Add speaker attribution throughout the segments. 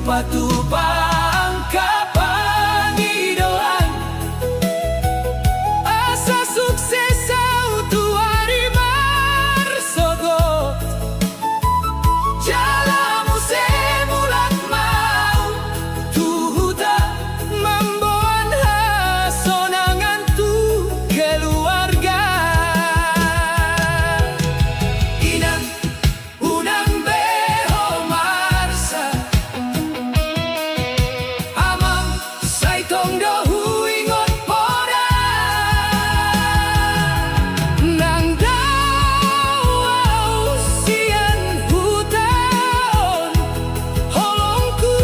Speaker 1: tupang kapangidoan asa sukses au tuari marsogot jalamu semulat mau tuhuta membuat hasonangan tu keluarga inang unang beho marsa amang saitong dohu ingot poda nang daw sian hutaon holongku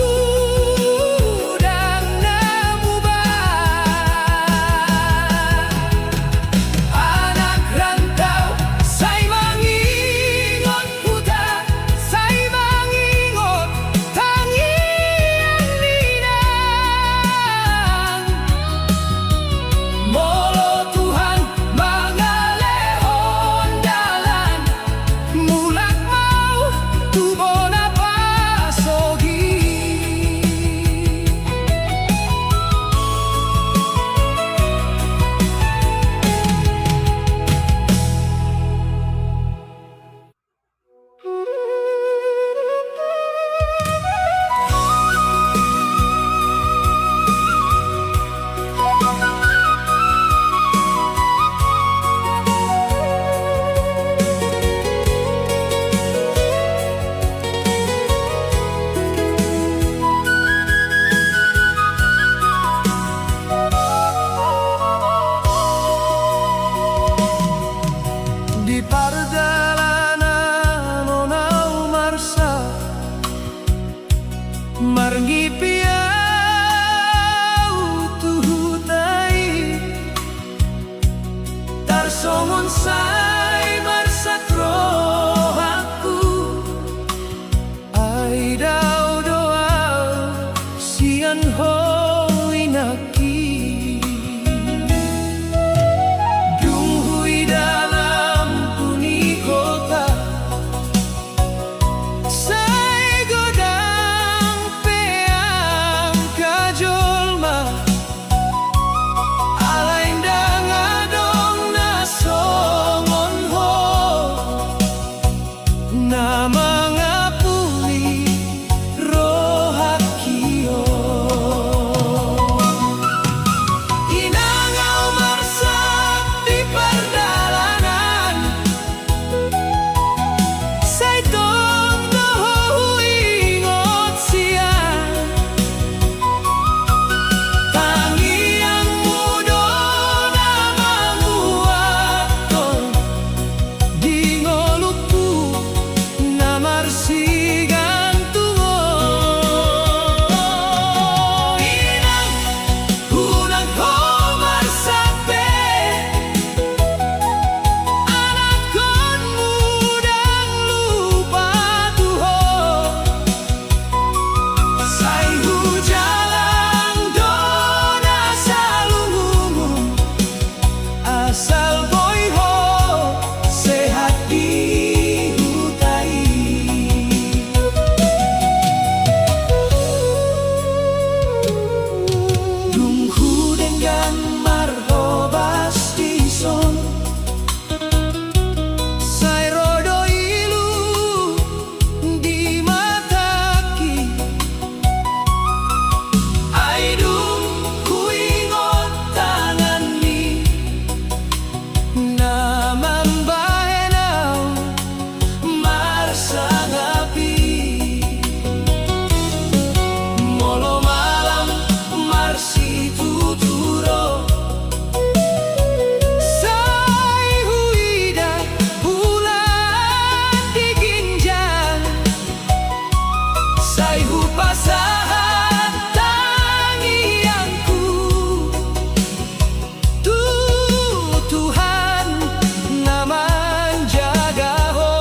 Speaker 1: dang namubah anak rantau say mangingot huta say mangingot tangian ninang molo Tuhan mangalehon dalan mulak mau tubona pasogi di pardalanan onau marsa margi piau tuhutai tarsongon say marsa krohaku ai dau doa sian hoinaki dunghui dalam puni kota say godang peang kajolma alain dang adong nasongon ho na mangapuli rohakio inangau marsa di pardalanan say tong dohu ingot sian tangiang mudo na manguaton di ngolukku na marsigan tungo inang unang ko marsape anak kon mudang lupa tuho say hujalang dona salungungun asal boy ho sehat di hutai dunghu dengan marhobas di son say rodo ilu di mataki ai dunghu ingot tangan ni naman bahenau marsa ngapi molo malam marsi tuturo say huida bulan di ginjal say hupasahan tangiangku Tuhan naman jaga ho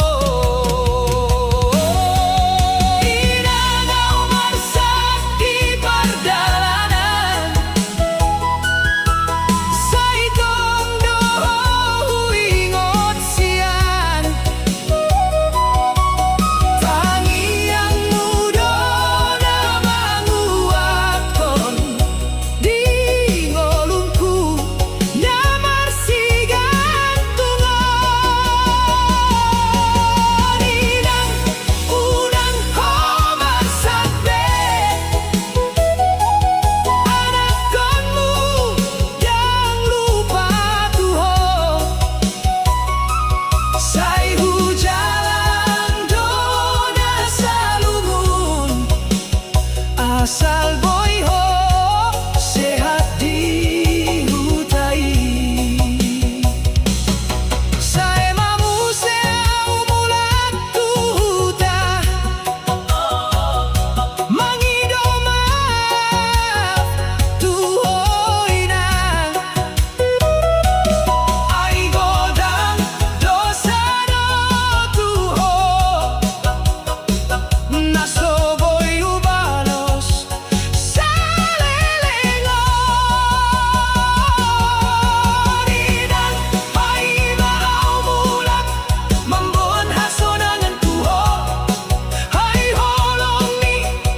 Speaker 1: inangau marsa di pardalanan say tong dohu ingot sian tangiang mudo na asal boy ho sehat di hutai. Saya mamu seu mulat tu huta mangido maaf tu hoinang ai godang dosa no tu ho naso boy ubalos salelengon idang pai marau mulat membuat hasonangan tuho hai holong ni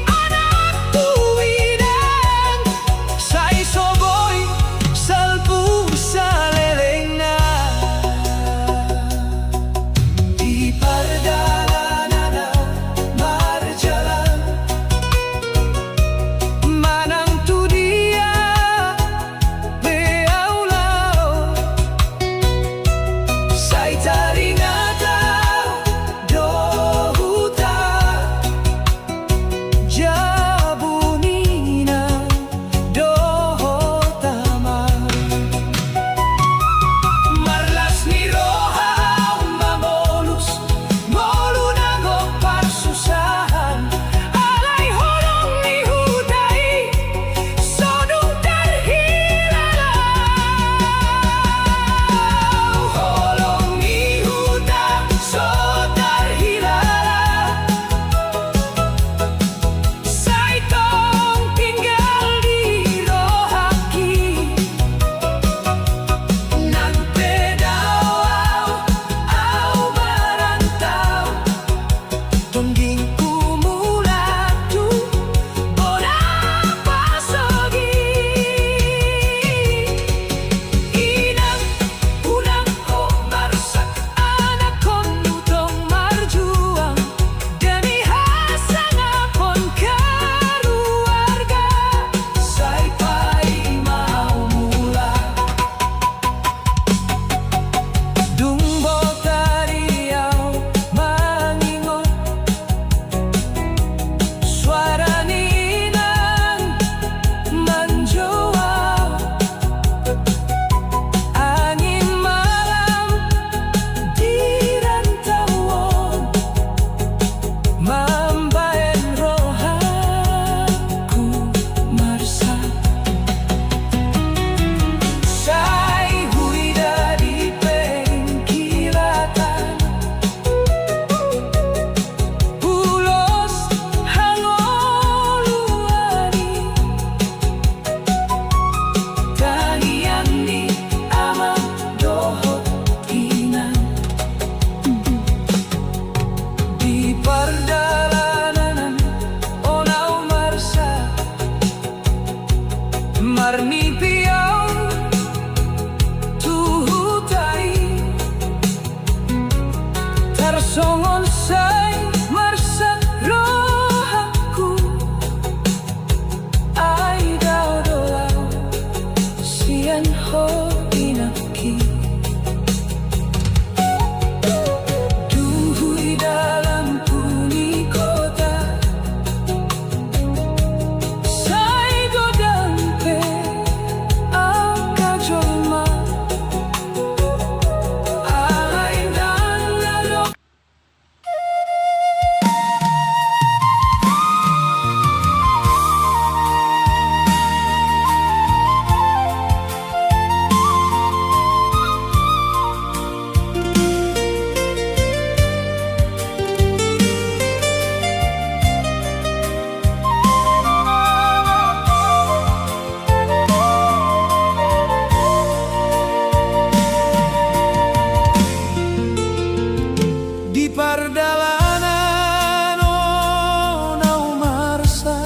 Speaker 1: anak tu idang sai soboy salpu salelengan di pardalanan marjalan manang tu dia beaulau sai taringata do huta jabunina do hotama marlas ni roha mamolus molu nago parsusahan alai holong ni hutai sodung terhilalau holong ni huta so terhilalau sai tong tinggal di rohaki nang pedau au barantau tungging kumulatu bola pasogi inang unang ho marsak anak konutong marjuang demi hasangapon keluarga sai pai mau mula Dumbo tariau mangingot suara ninang menjual angin malam di rantauan mambaen rohaku marsa sai huida di pengkilatan pulos hangoluani tangian ni amang dohot inang di pardalanan onau marsa marni piau tu hutai tarsongon sai marsa rohaku ai dau dolau sian ho inaki duhui dalam puni kota sai godang pe angka jolma ai dan lalu di pardalanan onau marsa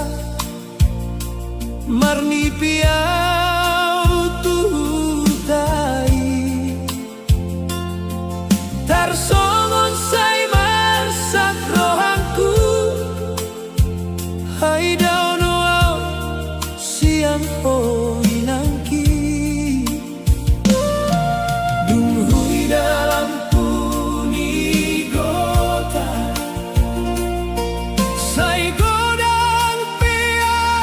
Speaker 1: marni piau tu hutai tarsongon sai marsak rohanku hai dau noau siang ho inangki dumhui dalam puni gota sai godang piau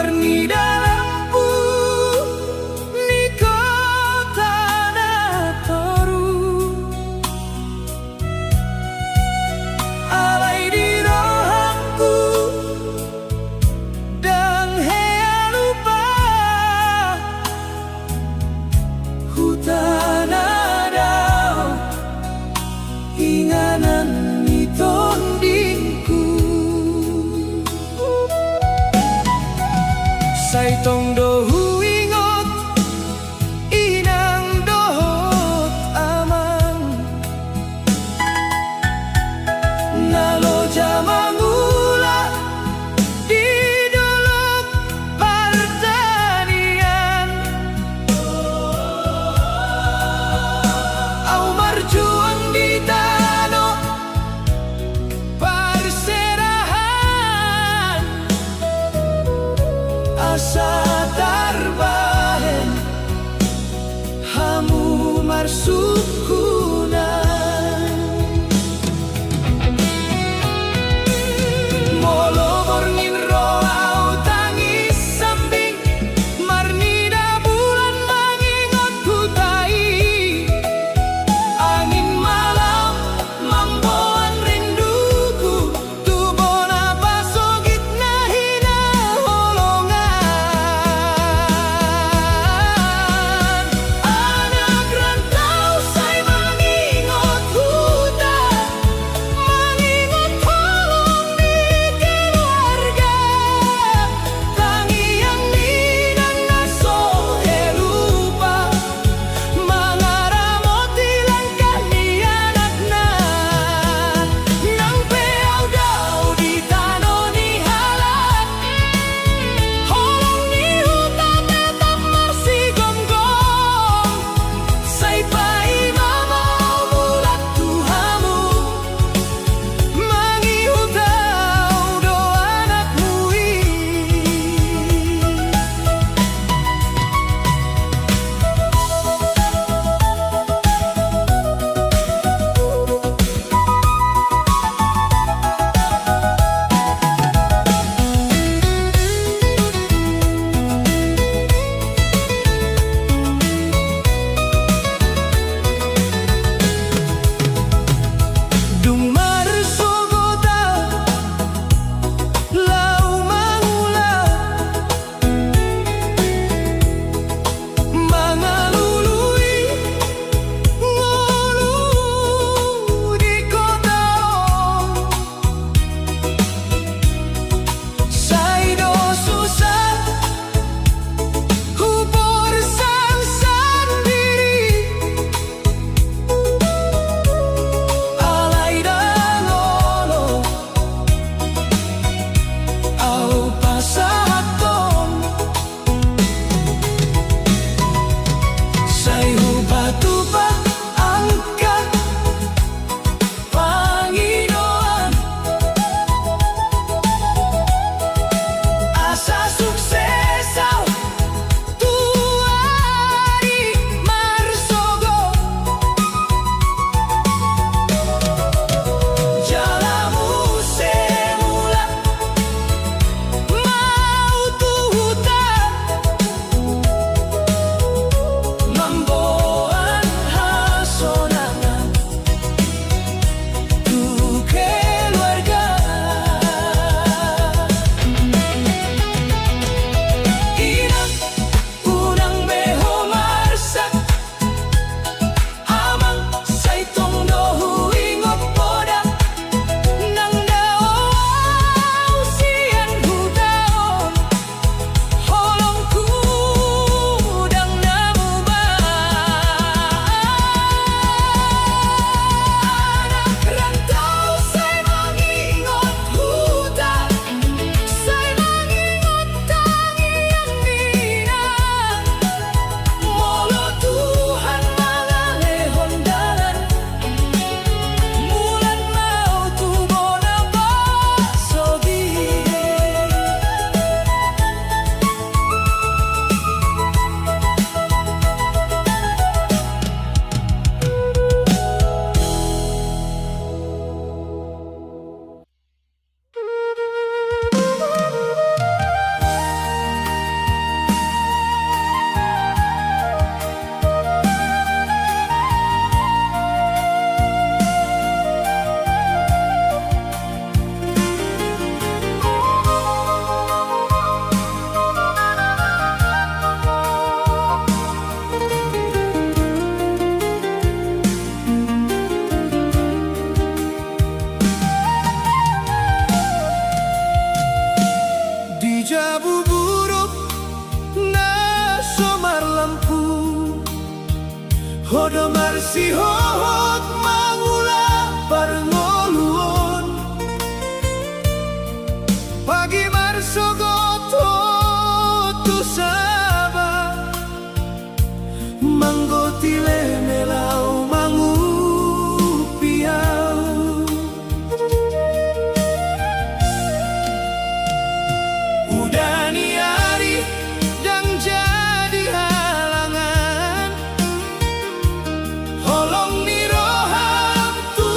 Speaker 1: warni dalamku ni kota na toru alai di rohanku dan hea lupa hutan adau inganan ni tondingku. Say hohot mangula parngoluon pagi marsogoto tu saba manggotile melau mangupiau udani hari dan jadi halangan holong ni roham tu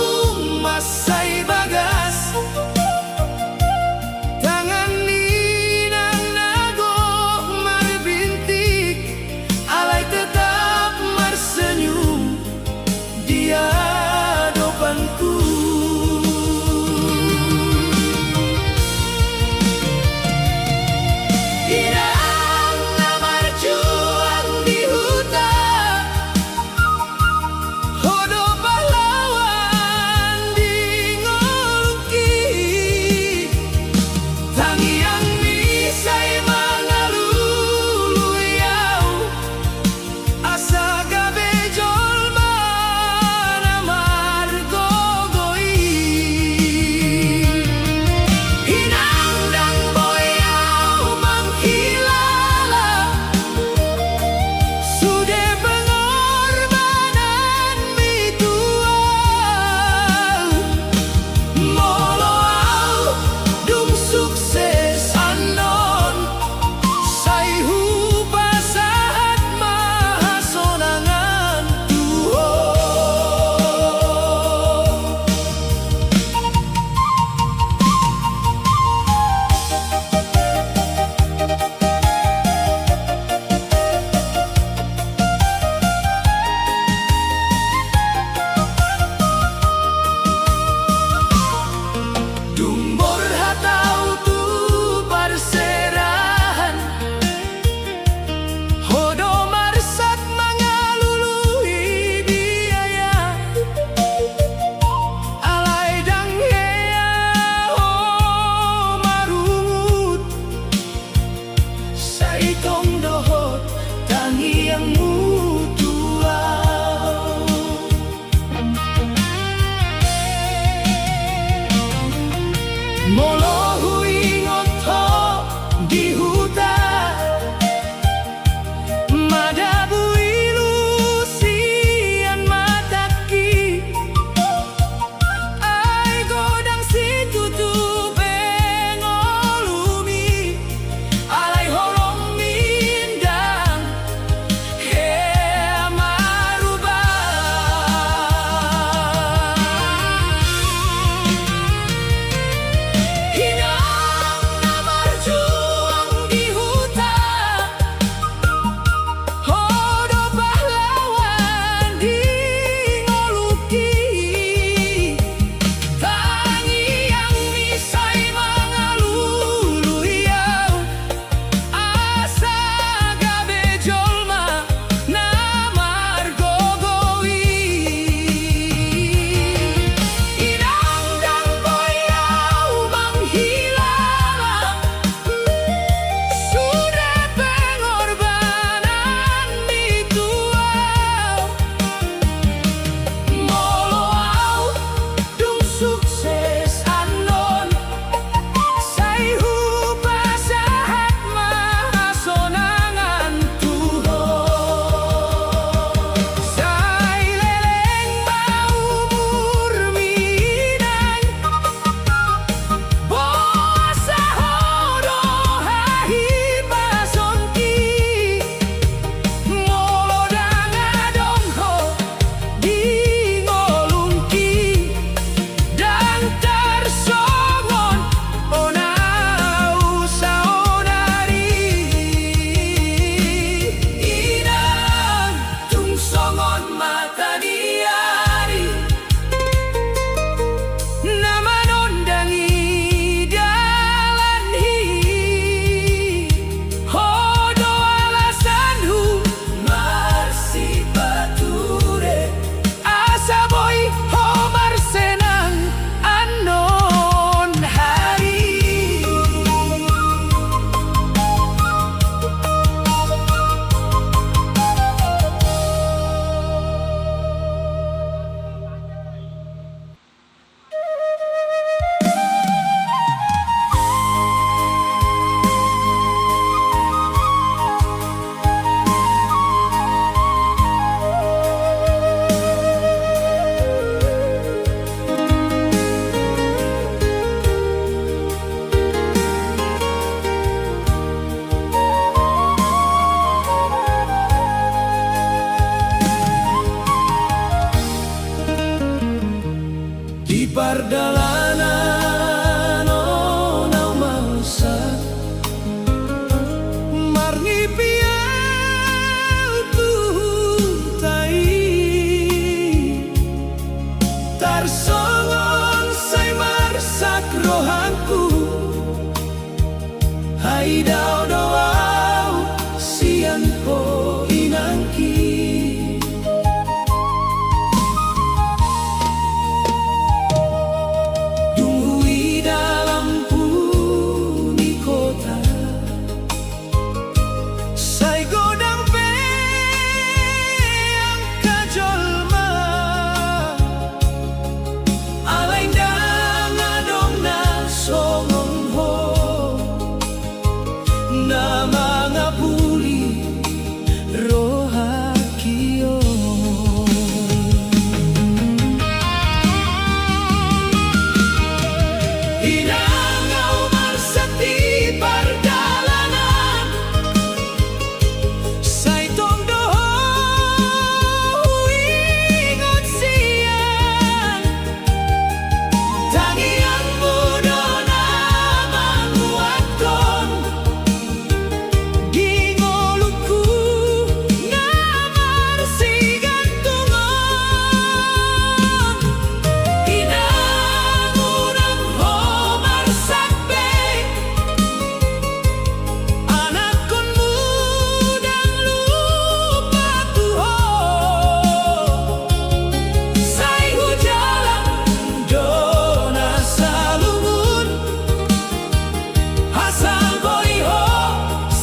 Speaker 1: pardalanan onau mangsa marni piau tuhuntai tarsongon say marsak rohanku hai dao doau sian ko inangki dunhui dalam bumi kota say godang yang kajolma alay dangadong na songong ho na mga puli rohakio inangaw marsati pardalanan say tongdoho ingon siyan tangian mudo na manguaton gingolungku na marsigan tungon inangunang ho marsakbe anak kon mudang lupa tuho say hujalang dona salungun asal boiho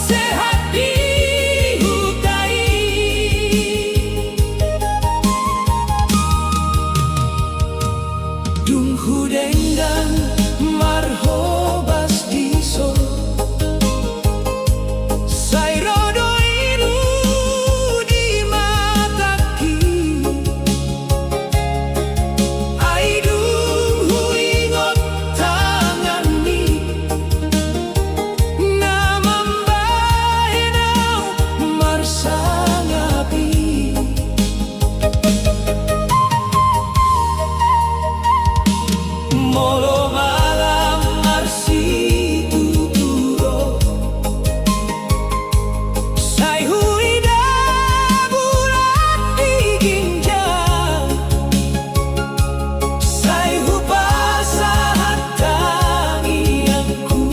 Speaker 1: sehat di hutai dung hudenggang marhobas diso say rodoiru di mataki ay dung huingot tangani na mambahenaw marsangapi molo malam marsi tuturo say huida bulan di ginjal say hupasa hatangianku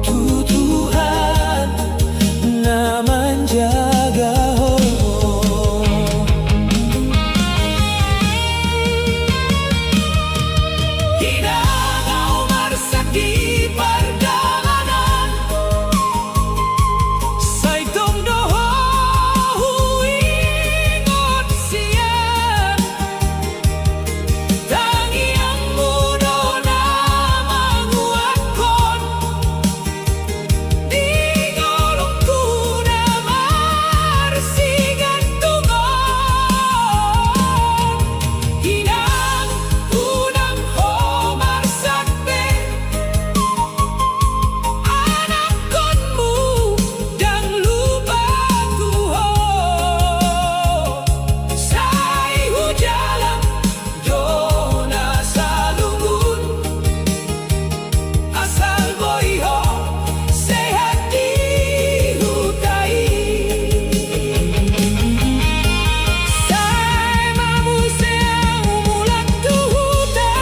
Speaker 1: tutuhan na menjaga ho inangaw marsati pardalanan say tongdoho ingon siyan tangian mudo na manguatkon dingolungku na marsigan tungon inang unang ho marsakbe anak konmu dang lupa tuho say hujalang dona salungun asal boiho sehat di hutai say mamuseau mulat tuhuta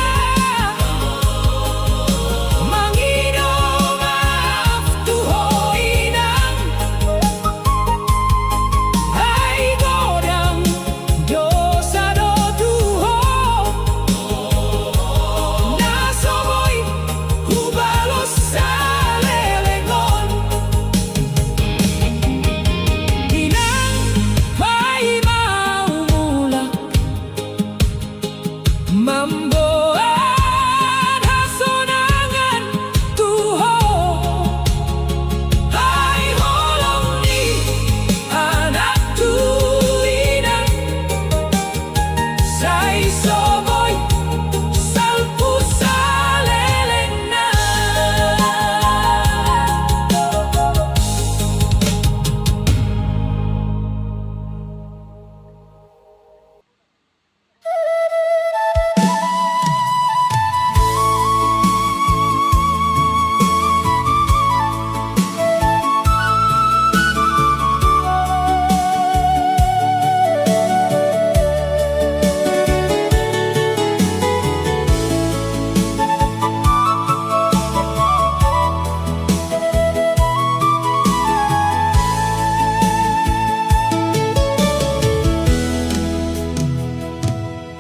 Speaker 1: mangido maaf tuho inang hai godang dosa do tuho na soboy hubalos salelengon inang hai mau mulak mamboan hasonangan tuho hai holong ni anak tu inang say soboy salpu salelena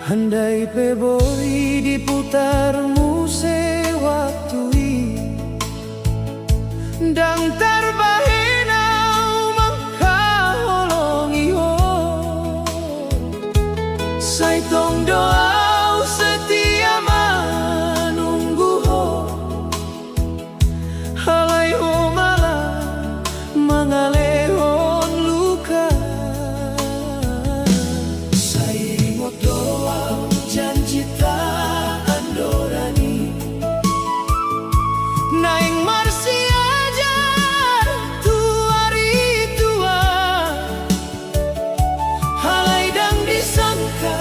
Speaker 2: Handai peboi diputar muse waktui Dang terbahenau mengkaholongi ho Saitong doa setia menunggu ho Halai ho malah mangalehon luka Saingo doa janji tak andorani Naing marsi ajar tuari tua Halai dang disangka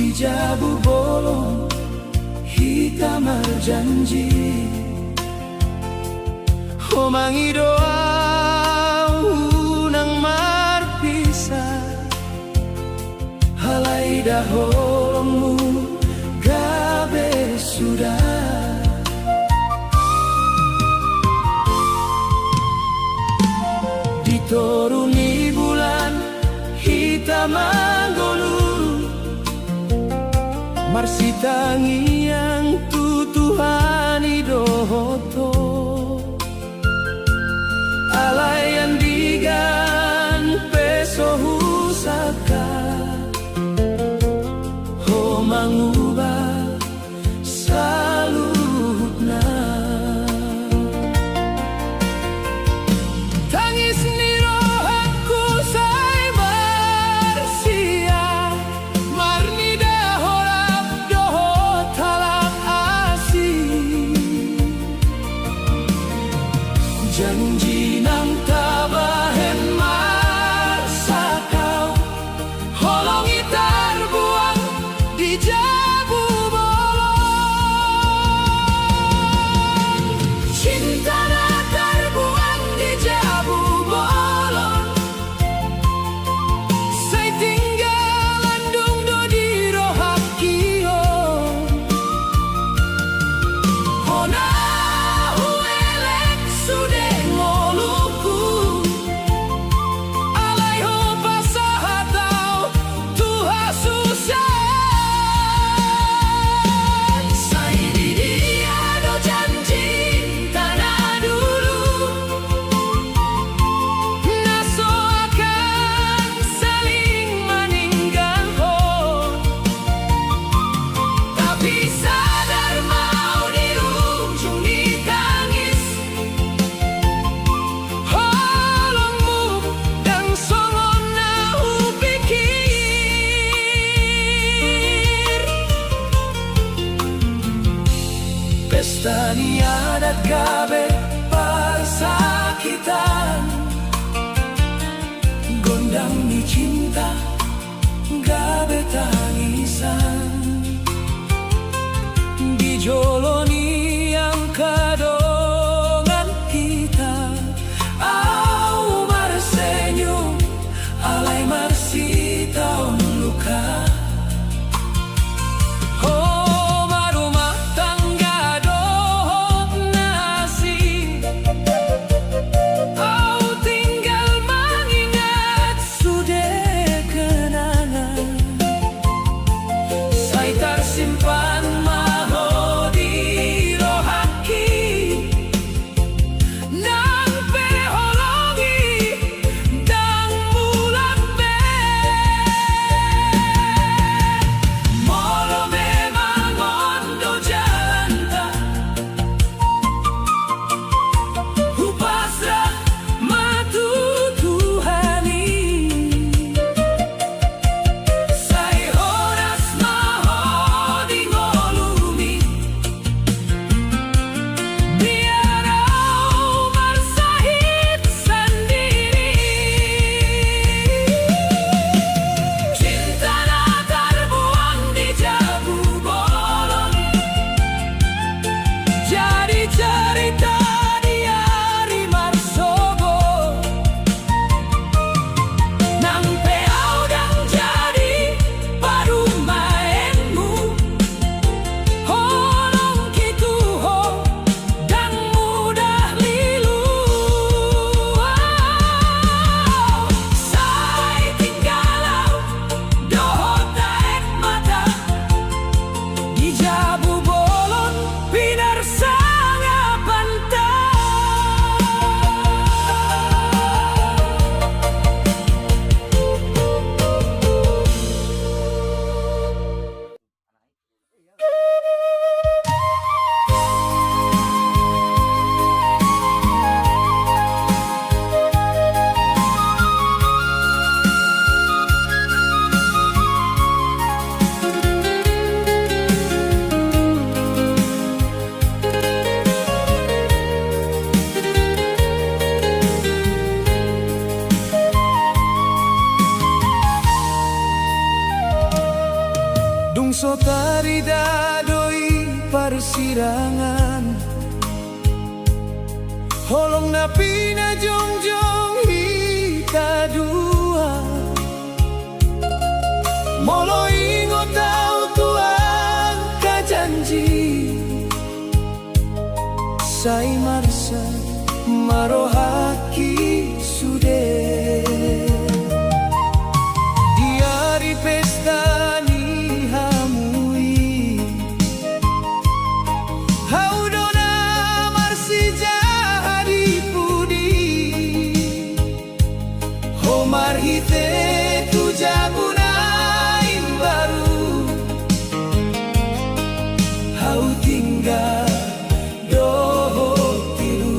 Speaker 2: di jabu bolong hitam berjanji. Homangi doa unang marpisah, halai daholomu gabe sudah. Dituruni bulan hitam anggolu, marsitangi yang tutuhani dohoto, alayan digan peso husaka, ho mangubah salutna. Tangis ni rohatku say marsia, marni dahorap dohot halak asih. Janji nang tabahen marsakau, holongi terbuang di jabu bolong. Cinta na terbuang di jabu bolong, say tinggalan dung do di rohak kio. Hona huelek sude ngoluku, alay ho pasahatau tuha susah. Say di dia do janji tanah dulu, naso akan saling meninggal ho. Tapi sadar mau di ujung ditangis, holongmu dan songon nahu pikir. Pesta ni adat gabe persakitan, gondang ni cinta gabe tangisan. Dijoloni yang kadongan kita, au marsenyum alai marsitaon luka. Oh marumah tangga dohot nasi, au tinggal mengingat sudah kenangan. Dungso tarida doi persirangan, holong na pinajong-jong hita dua. Molo ingo tau tuang kajanji, sai marsa marohaki sude. Di hari pesta ni hamui, haudona marsi jadi pudi. Homar hite tu jagunain baru, hau tinggal doho tilu.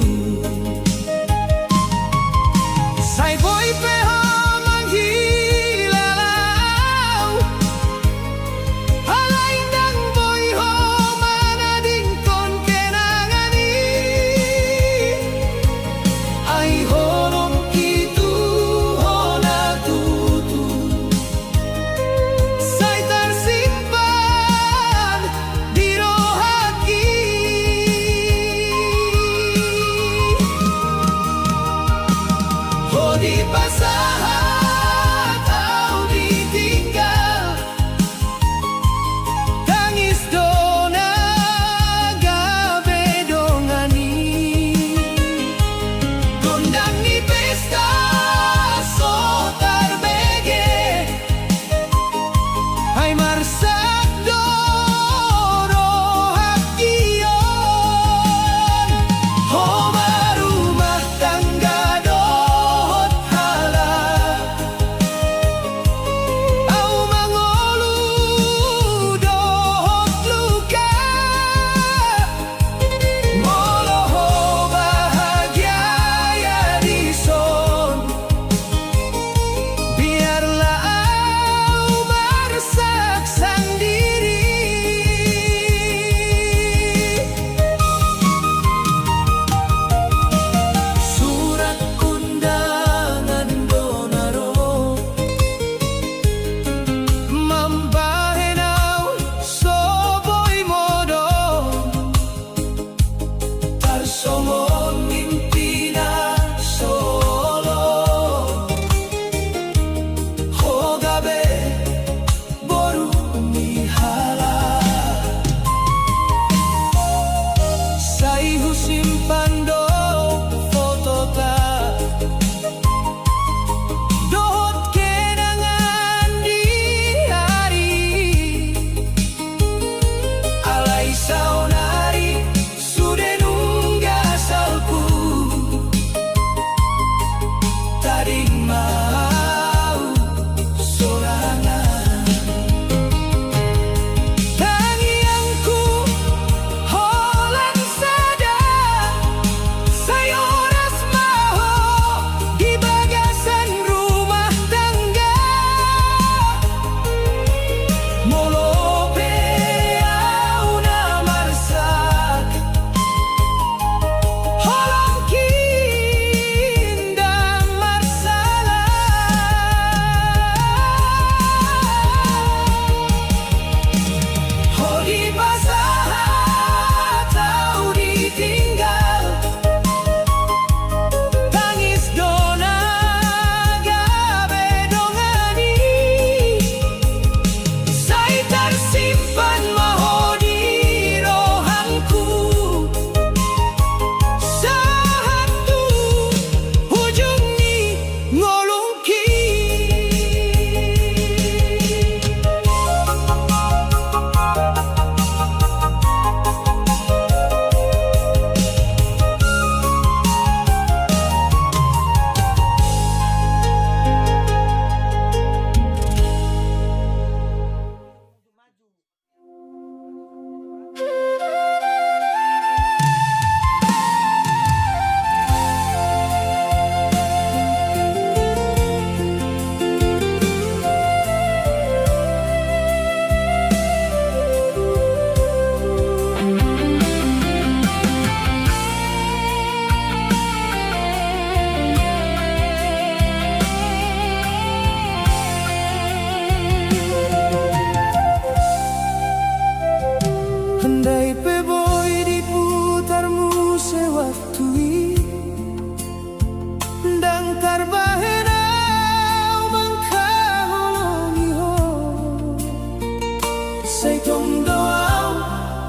Speaker 2: Sa itong doaw,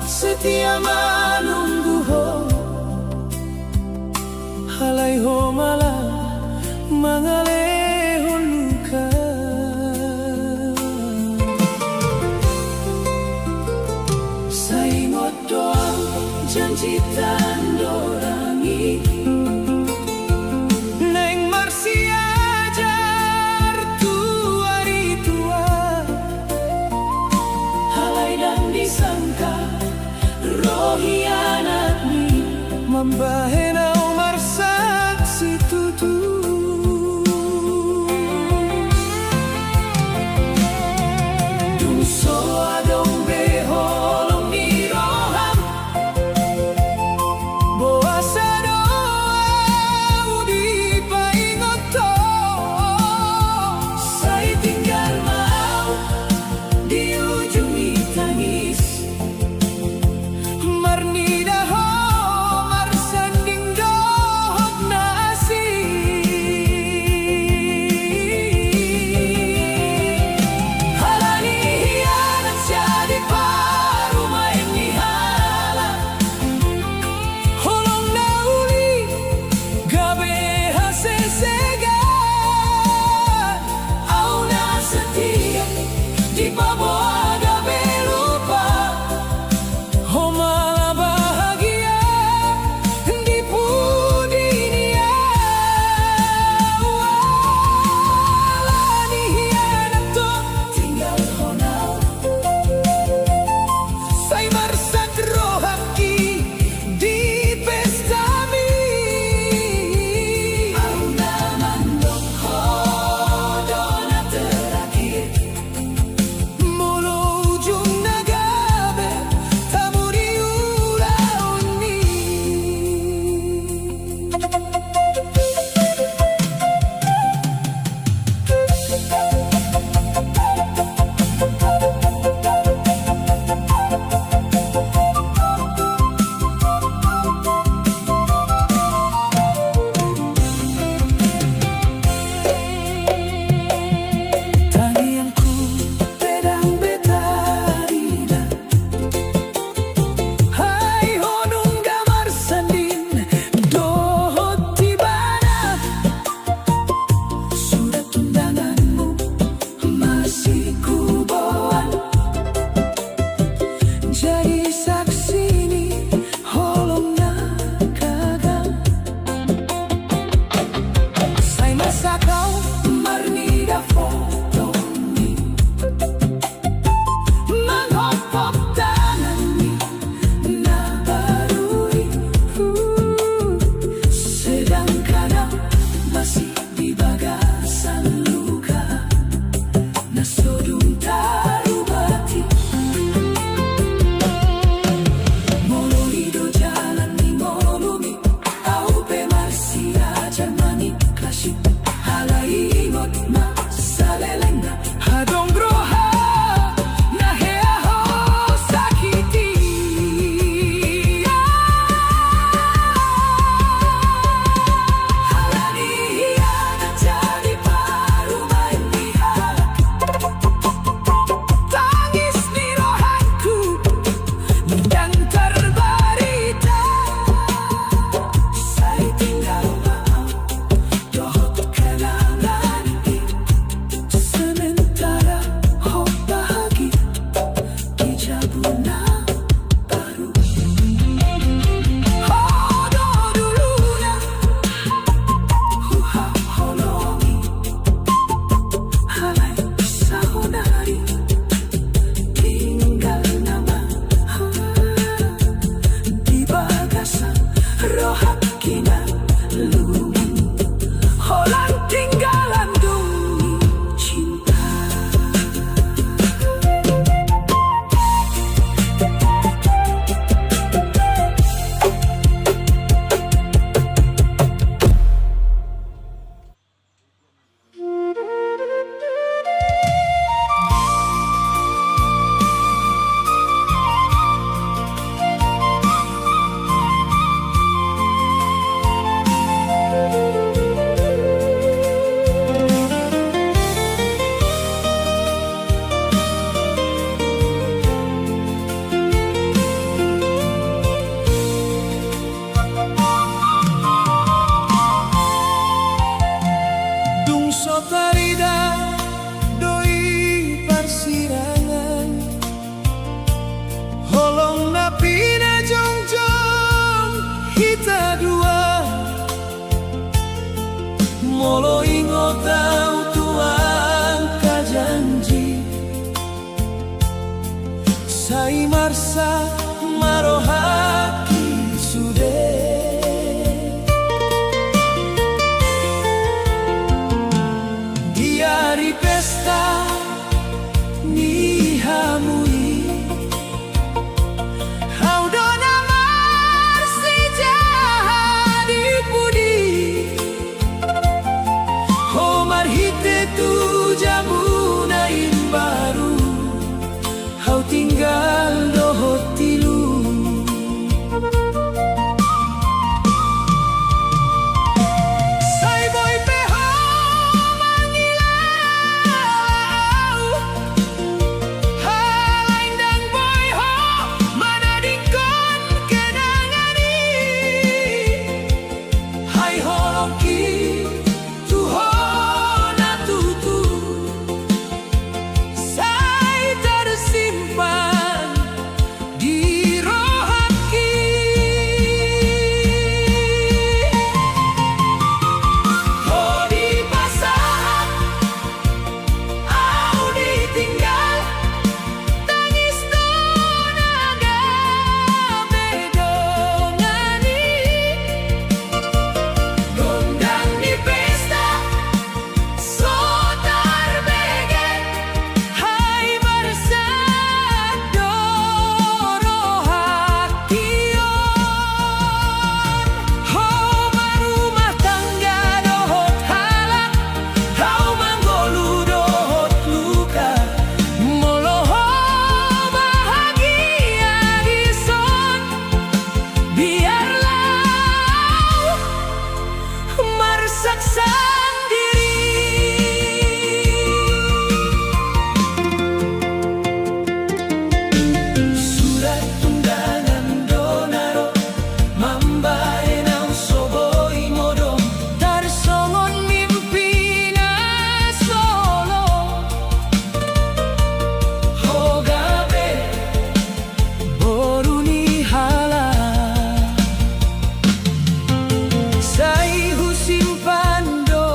Speaker 2: setia menunggu ho. Halay ho malam, mangalehon luka. Sa ingot doaw, janji tandorangi. Neng Marsia jar tua ritua. Halay dan disangka, roh hianat ni membahenau marsak si tutu. Dungso adong beholong ni roham, boasa doa udi paingot to. Say tinggal mau di ujung tangis. Marnida ho marsanding dohot nasi. Halani hianat jadi paru main ni hala. Holong nauli gabe hasesegan. Au na setia di baboa gabe lupa. Oh malah bahagia di pudinia. Walau hianat to tinggal honau. Sai marsa marohaki sude di hari pesta ni hamui hau dona marsi jadi pudi homar hite tu jamunain baru hau tinggal dohot tilu sai boy peho mangilau halain dan boy ho mana dikon kenangani hai holoki tu ho na tutu sai tersimpan di roh hati oh di pasaran au ditinggal tangis tonaga bedongani gondang di pesta sotar begen hai bersado rohakion ho marumah tangga dohot halak kau manggolu dohot luka moloho bahagia dison biarlah marsak sendiri surat undangan donaro mambae nang soboi modong tarsongon mimpina solo hogabe boruni hala sai husimpan do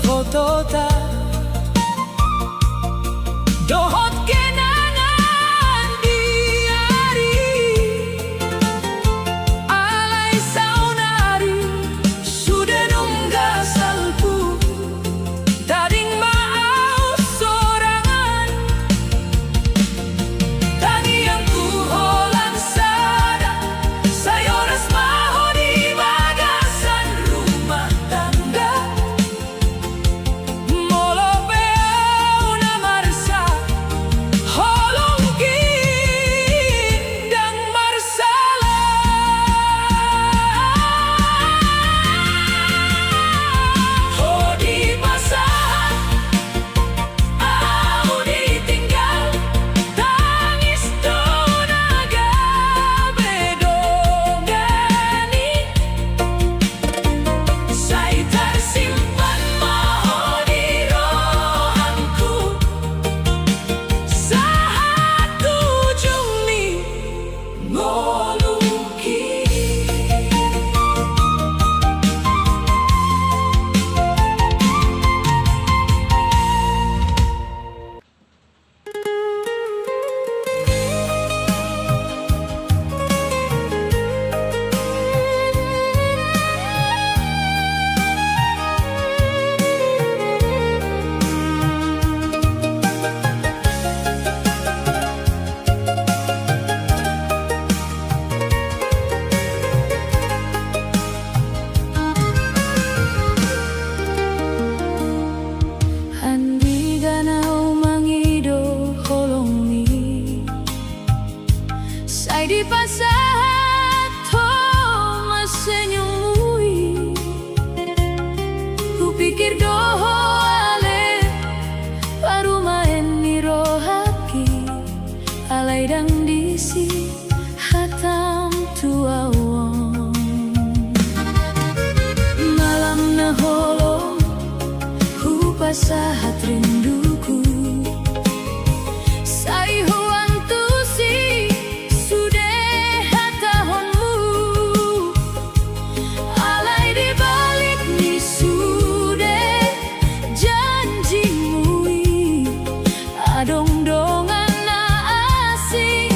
Speaker 2: fotota dohot kenangan di hari alai saunari sudah nunggah salpu tading mau sorangan tangi yang kuholan sada sayoras maho di bagasan rumah tangga molo peu na marsa holongki dan marsala ho di pasaran au ditinggal tangis tonaga bedongani sai tersimpan maho di rohanku saat ujung ni ngoluki Andi ganau mangido holongi sai di pasahat ho masenyului ku pikir doho ale parumaen ni rohaki alai dang disi hatam tuawon malam na holong pasahat rinduku sai huang tusi sudah hatahonmu alai di balik ni sudah janjimu adong dongan na asing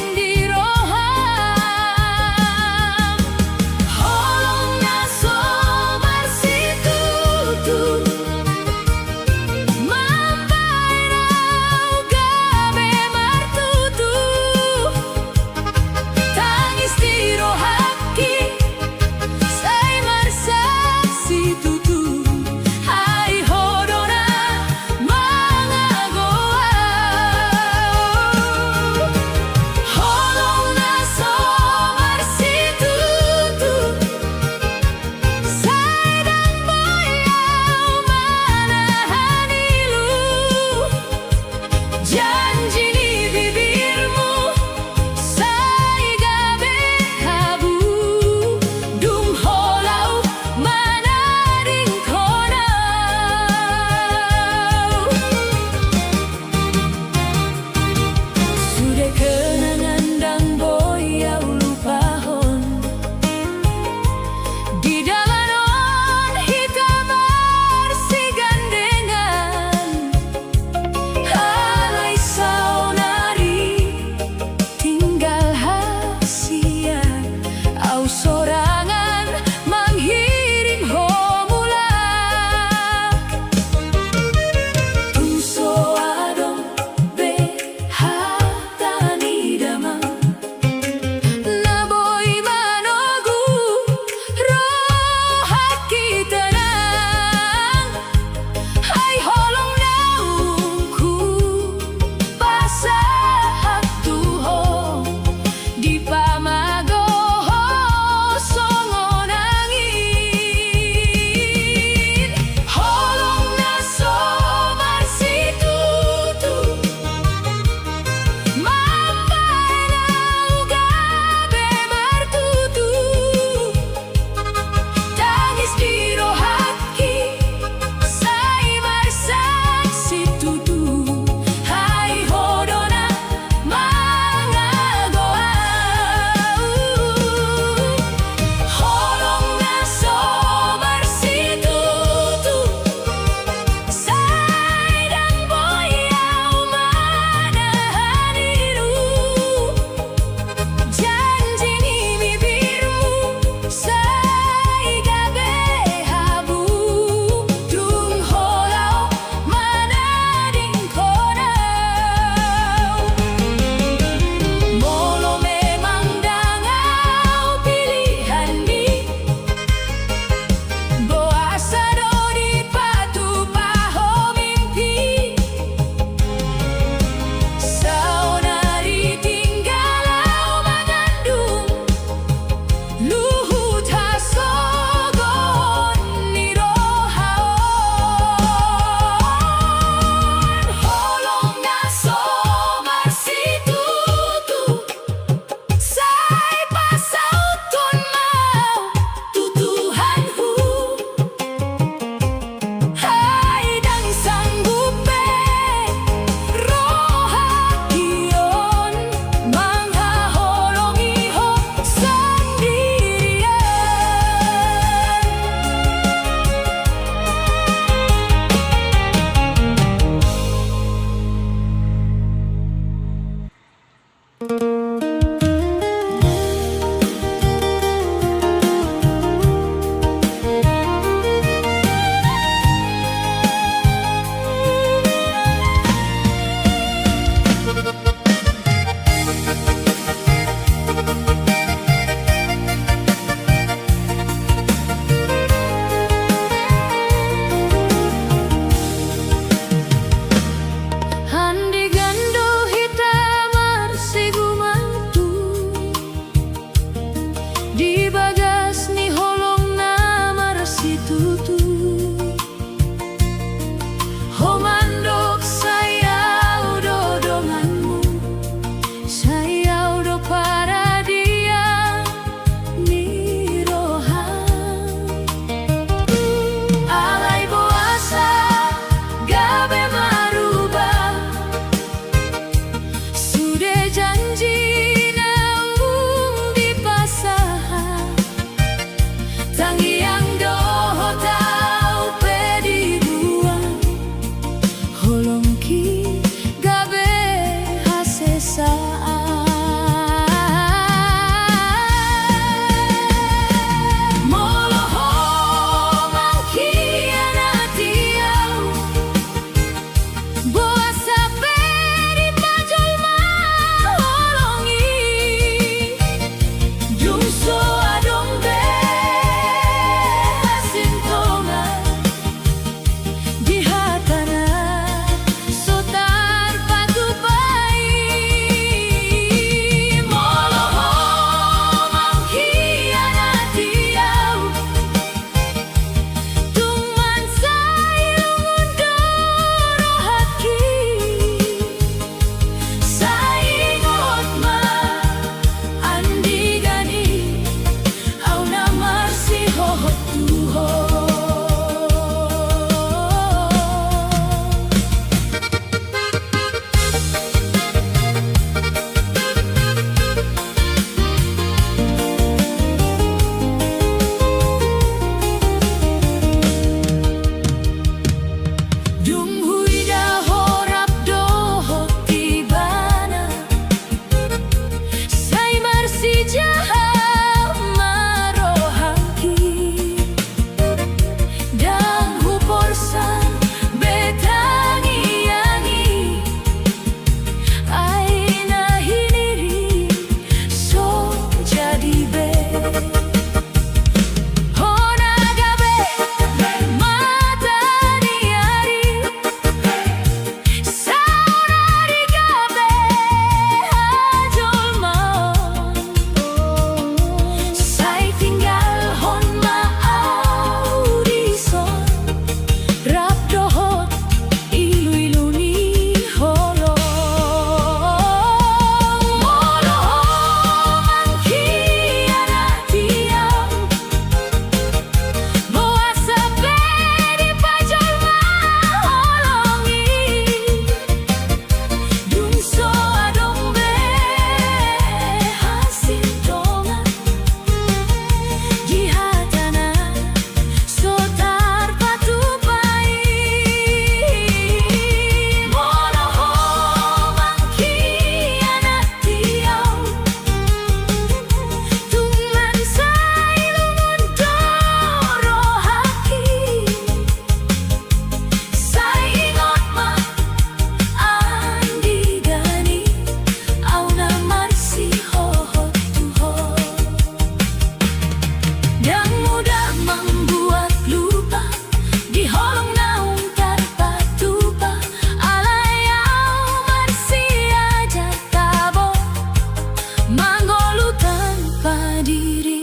Speaker 1: mangolu tanpa diri.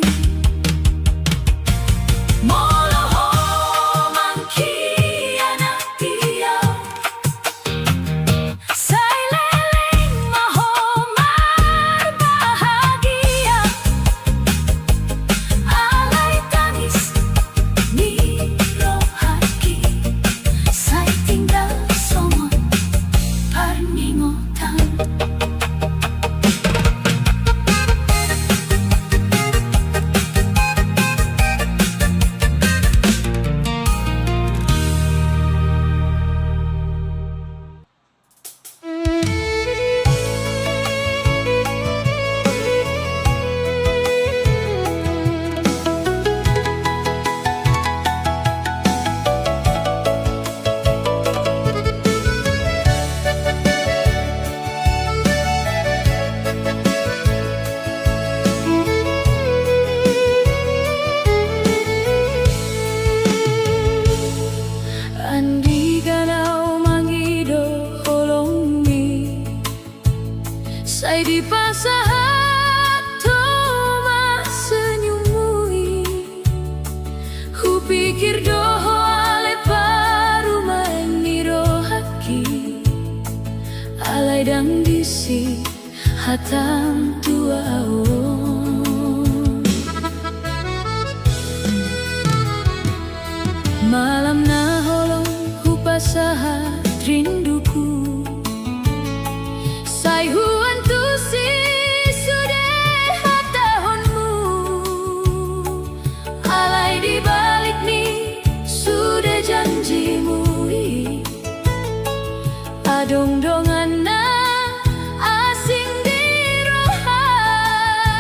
Speaker 1: Moloho mangkianatia, say leleng mahomar bahagia. Alay tangis ni rohaki, say tinggal somon parningotan. Andi ganau mangido holongi, say di pasahat toma senyumui. Hu pikir doho ale paru maniro haki, alai dang disi hatam tuao. Malam na holong hupasahat rinduku, say huan tu si sudah hatahonmu. Alai di balik ni sudah janjimu, adong dongan na asing di rohai.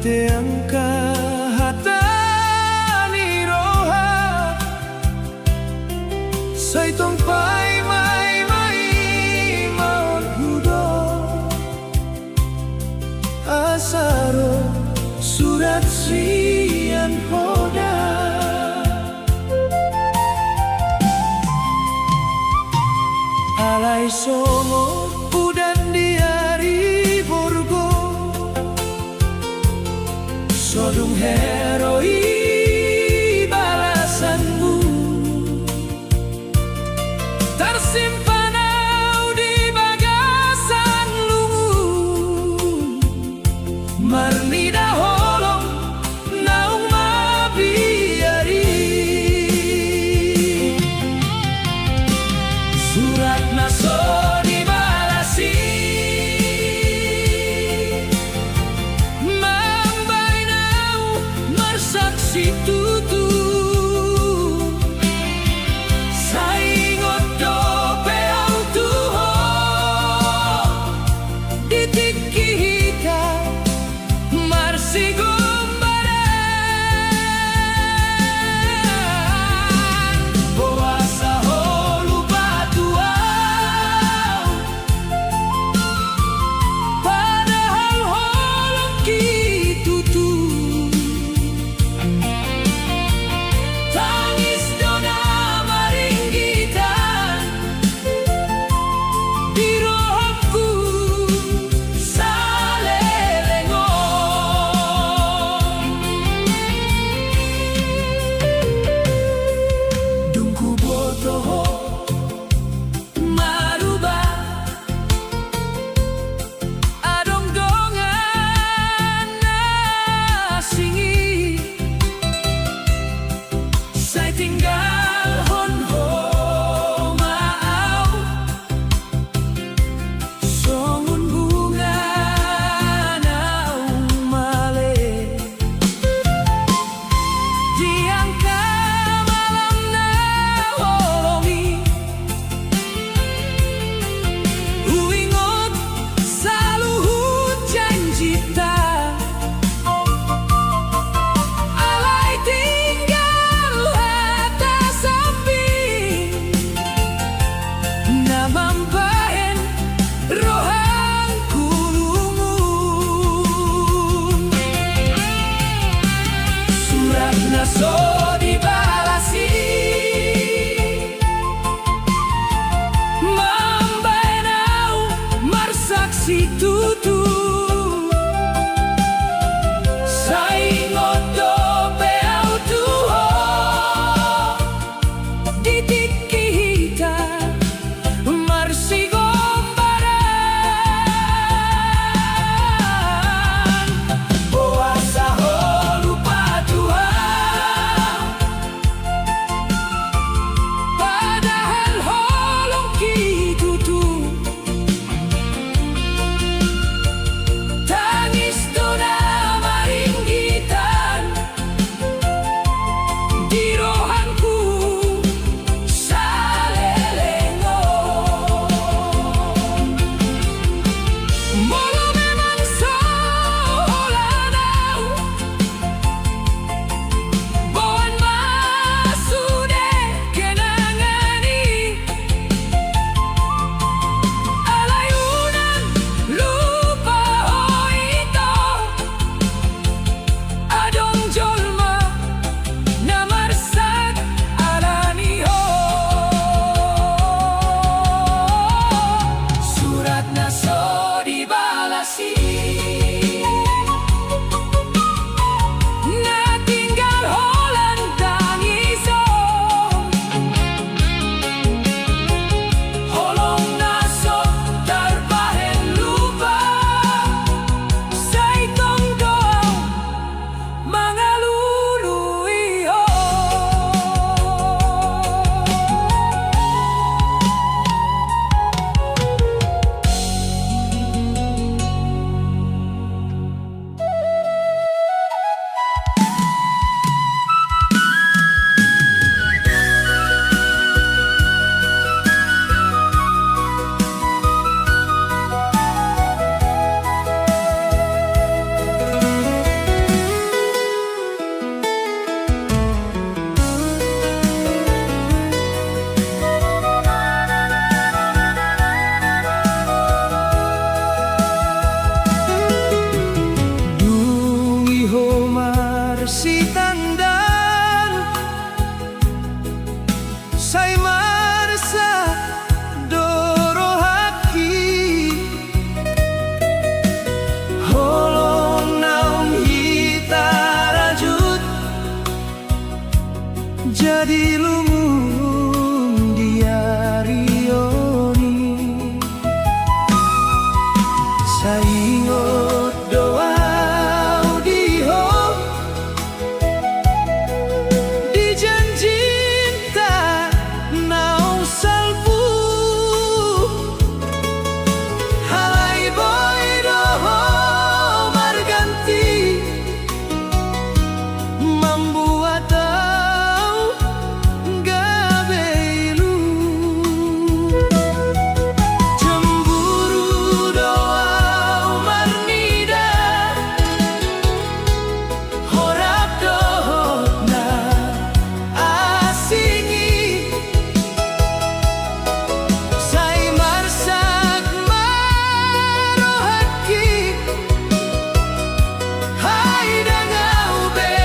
Speaker 2: te angka hatani roha sai tong pai mai maon hudo asaro surat sian hoda alai songo udan di hari borgo sodung heroi balasanmu tersimpan di bagasan lungu marnida holong naung mabiari surat naso dibalasi mambai nau marsaksi tutu saingot dope autuho ditiki hita marsigumbaran boasa holu batuau padahal holong kitutu tangis dona maringgitan di rohku salelengo dungku botoho marubah adong dongan nasingi saya tinggal honho maau songun bunga naung male diangka malam na holongi uingot saluhut janjita alai tinggal hata samping namambahen rohang kulungun surat naso dibalasi mambai nau marsaksi tutu saingot dope autuho ditiki hita marsigombaran boasa holu batuau padahal holong kitutu Saingot doa diho di janjinta nau salbu halai boy doho marganti membuat tau gabelu cemburu doa marnida horap dohna asingi sai marsak marohaki hai dangau be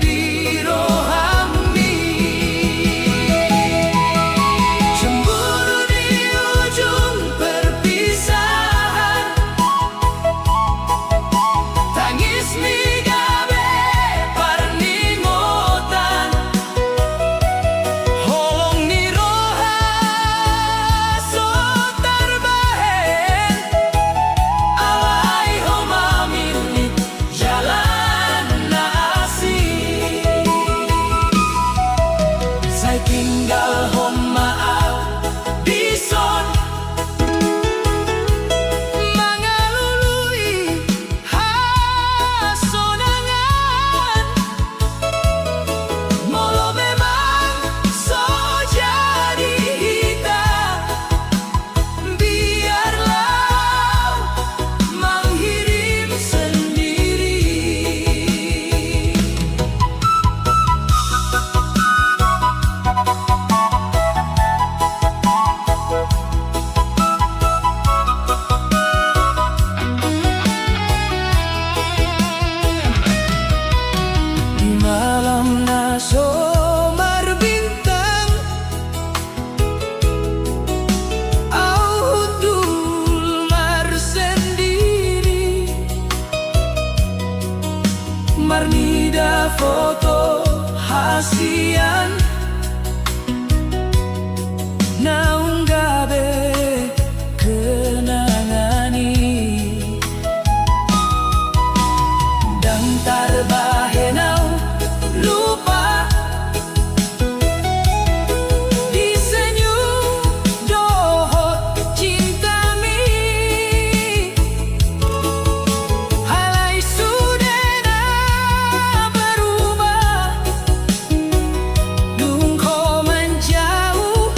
Speaker 2: dirohami cemburu di ujung perpisahan tangis migabe parningotan holong ni roha sotar bahen alai homamili jalan nasi saya tinggal homaau bison mangalului hasonangan molo memang so jadi hitam biarlah menghirim sendiri. Di malam nasomar bintang au hudul mar sendiri marnida foto hasian naung gabe kenangani dan tarbahenau lupa disenyum dohot cintami halai sudena berubah dung ko menjauh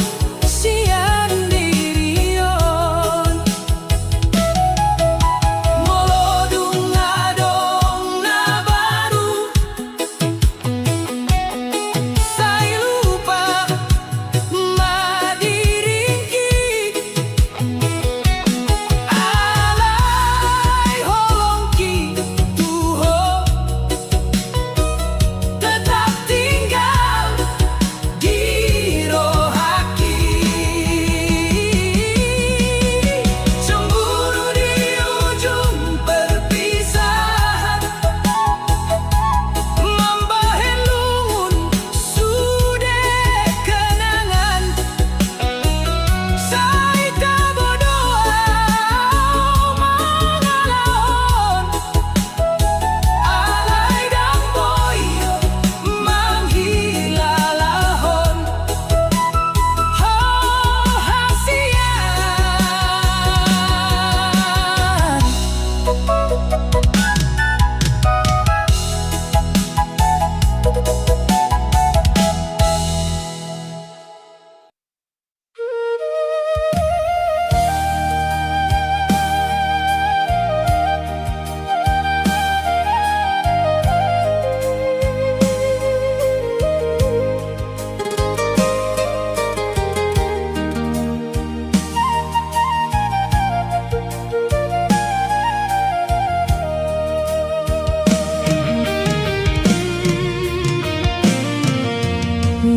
Speaker 2: sian dirion molo dung adong na baru sai lupa madiringki alai holongki tuho tetap tinggal di rohaki cemburu di ujung perpisahan mambahen lungun sudah kenangan sai kabodoa mangalahon alai dang boyo manghilalahon ho hasian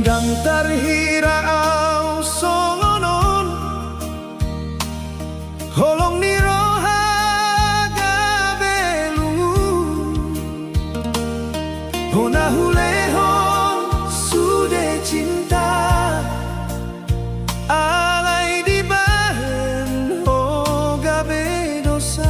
Speaker 2: dan terhirau songonon holong ni roha gabelu hona hulehon sudah cinta alai di bahen ho gabe dosa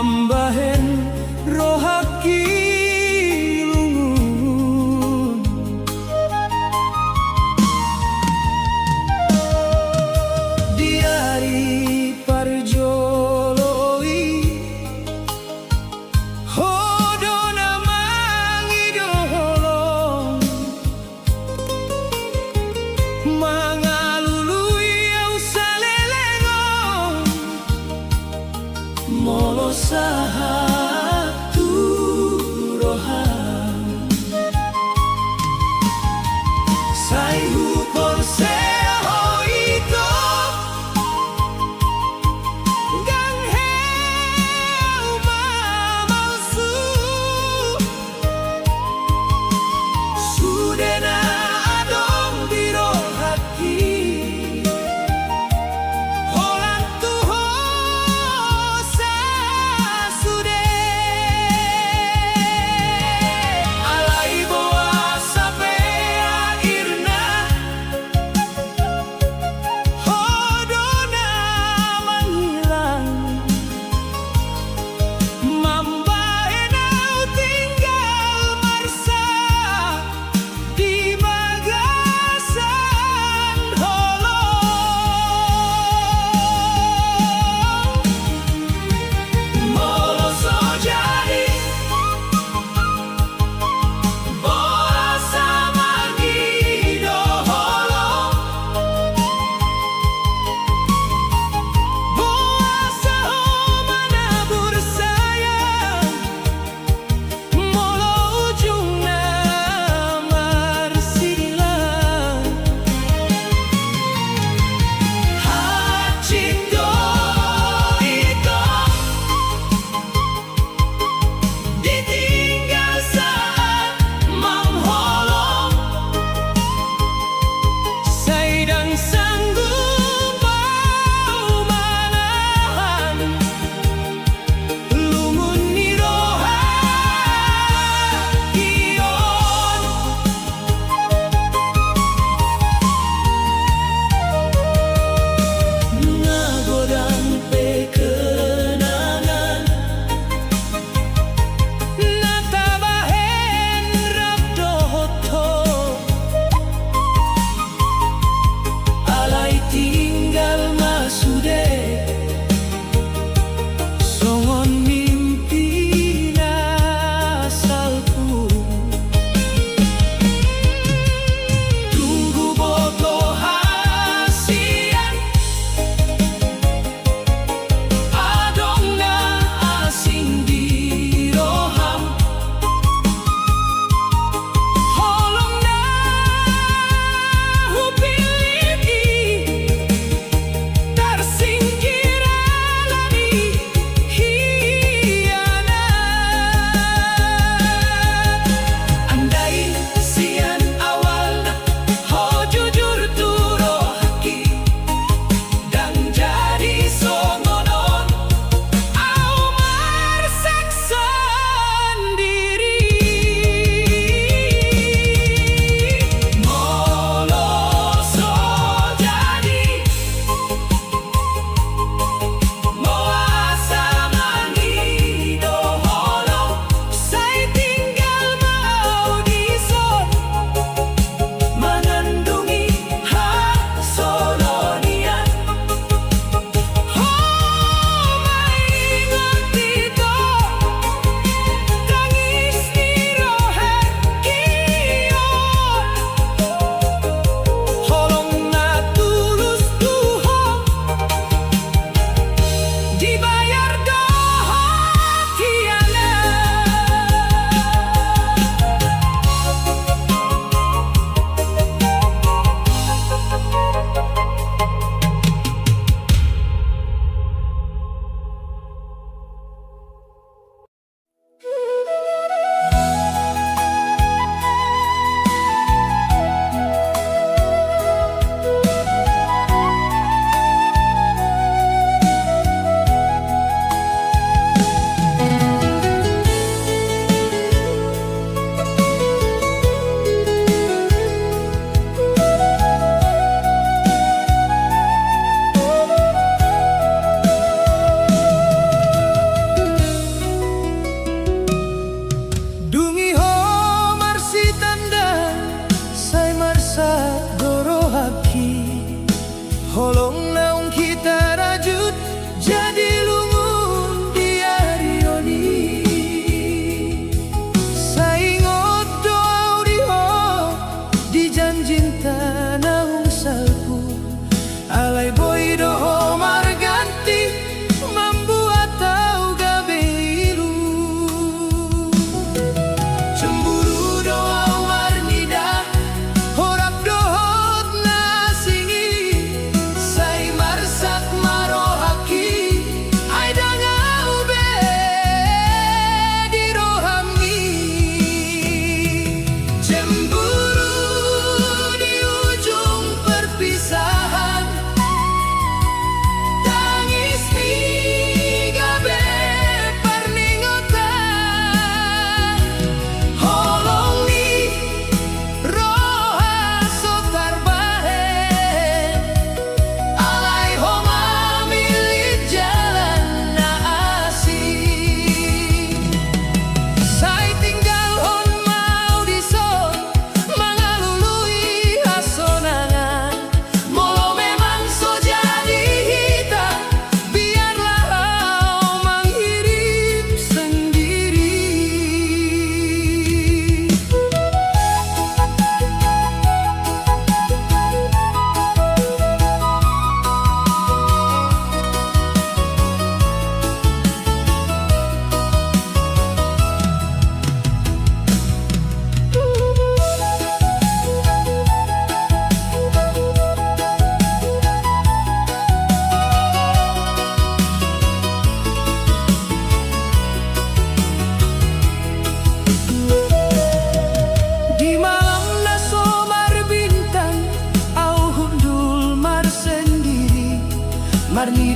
Speaker 2: mambahen rohaki lungun diari parjoloi hodona mangi doholong mangalului au salelengong molo sahatu rohan sai hupon seho ito gang heu mamalsu sudena adong dirohaki holan tuho sa sude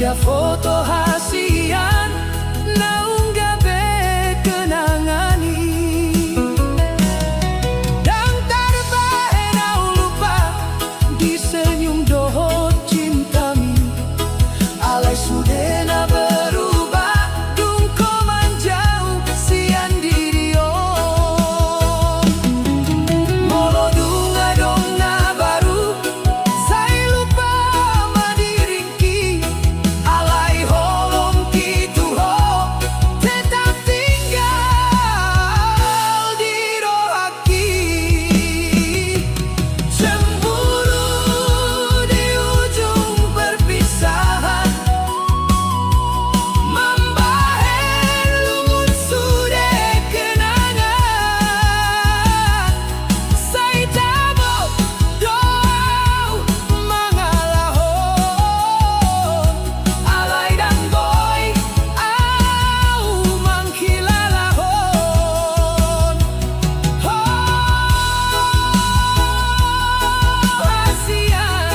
Speaker 2: dia foto hasian naung gabe kenangani dan tarbae nau lupa di senyum dohot cintami alai sudena berubah dung ko manjau sian dirio molo dunga dong na baru sai lupa madiringki alai holong kitu ho tetap tinggal di rohaki cemburu di ujung perpisahan membahen lungun sudah kenangan sai tabok doau mangalahon alai dan boy au mangkilalahon hasian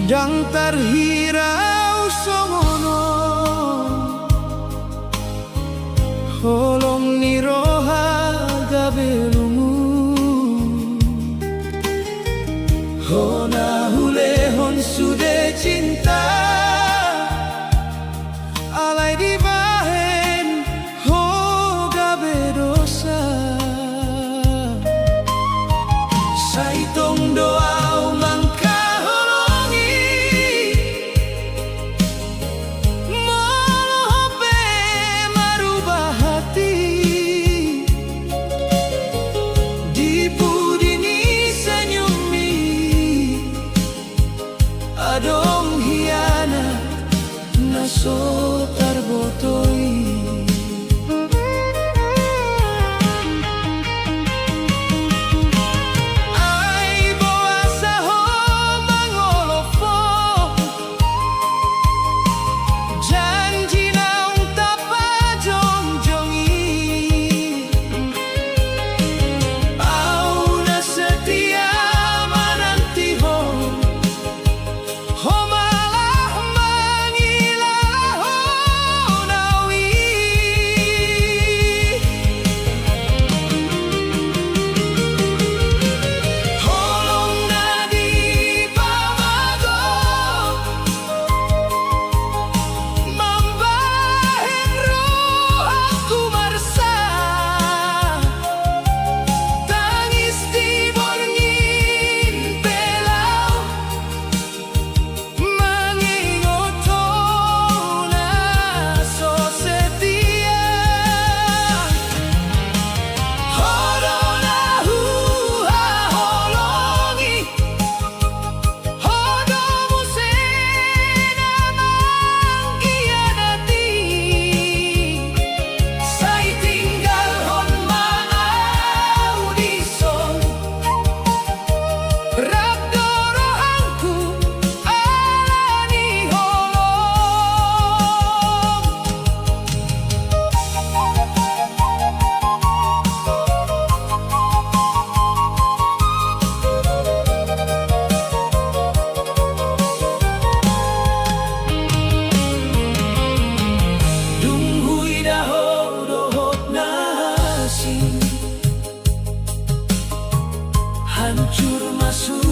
Speaker 2: dang terhirau songono holong ni roha gabelungu hona hulehon sude cinta alai di bahen ho gabe dosa saitong doau mangka adong hianat naso tarbotoi ai boasa ho mangolofo janji naung tapa jong-jongi au na setia menanti ho malah mangilahon awi holong na di pamago mambahen roh aku marsa tangis di borngin pelau mangingotona so setia hodona huha holongi hodomu sena mangkianati sai tinggal hon maau dison rabdo rohangku alani holong dung hui daho dohot nasi hancur masuk